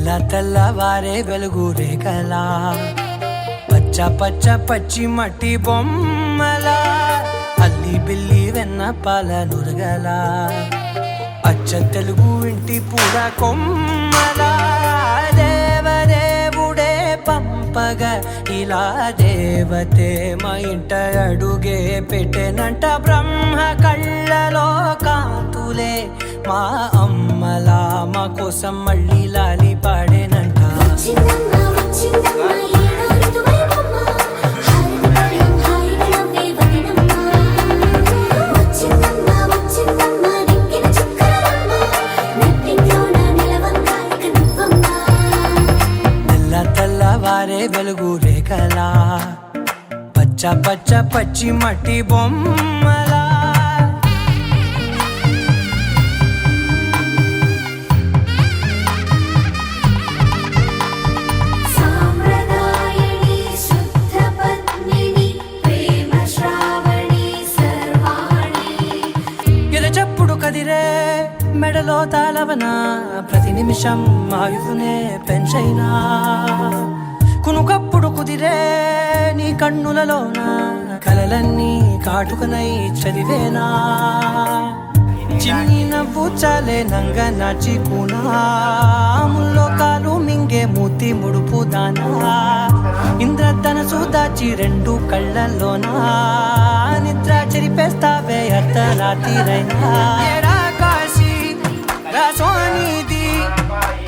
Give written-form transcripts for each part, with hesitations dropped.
తెల్లవారే వెలుగు రేఖలా పచ్చ పచ్చ పచ్చి మట్టి బొమ్మలా అల్లి బిల్లి వెన్న పాల నురగలా అచ్చ తెలుగు ఇంటి పూల కొమ్మలా దేవదేవుడే పంపగా ఇలా దేవతే మా ఇంట అడుగే పెట్టెనంట బ్రహ్మ కళ్ళలో కాంతులే మా అమ్మలా మా కోసం మళ్ళీ లాలి పాడేనంట. తెల్లవారే వెలుగు రేఖలా పచ్చ పచ్చ పచ్చి మట్టి బొమ్మలా కదిరే మెడలో తాళవన ప్రతి నిమిషం ఆయువునే పెంచైనా కునుకప్పుడు కుదిరే నీ కన్నులలోన కలలన్నీ కాటుకనై చదివేనా చిన్ని నవ్వు చాలే నంగ నాచికునాముల్లో కాలు మింగే మూతి ముడుపు దానా ఇంద్రధనసు దాచి రెండు కళ్ళల్లోనా నిద్ర చెరిపేస్తావే అర్ధరాత్రిరైనా కాశీ రాసోనిది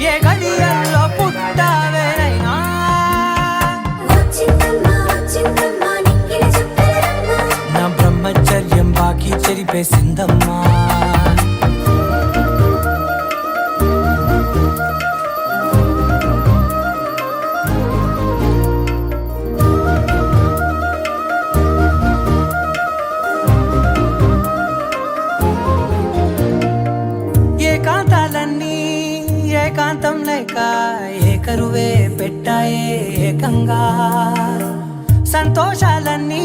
ఏ గడియల్లో పుట్టావేనైనా నా బ్రహ్మచర్యం బాకీ చెరిపేసిందమ్మా. ఏకాంతాలన్నీ ఏకాంతం లేక ఏకరువే పెట్టాయే ఏకంగా సంతోషాలన్నీ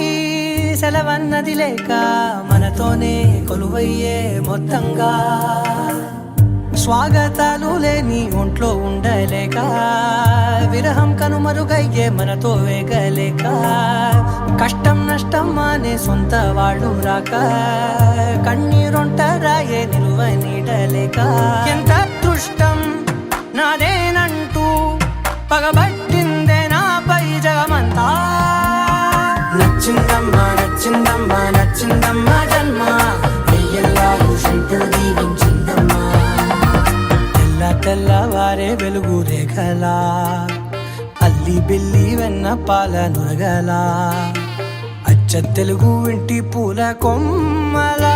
సెలవన్నది లేక మనతోనే కొలువయ్యే మొత్తంగా స్వాగతాలు లేని ఒంట్లో ఉండలేక విరహం కనుమరుగయ్యే మనతో వేగలేక కష్టం నష్టం అనే సొంత వాళ్ళు రాక కన్నీరొంటరాయే నిలువ నీడలేక ఎంత అదృష్టం నాదేనంటూ పగబట్టిందే నాపై జగమంతా. నచ్చిందమ్మా నచ్చిందమ్మా నచ్చిందమ్మా జన్మ ఎల్లారు శంకరు దీవించిందమ్మా. తెల్లవారే వెలుగు రేఖలా అల్లి బిల్లి వెన్న పాల నురగలా అచ్చ తెలుగు ఇంటి పూల కొమ్మలా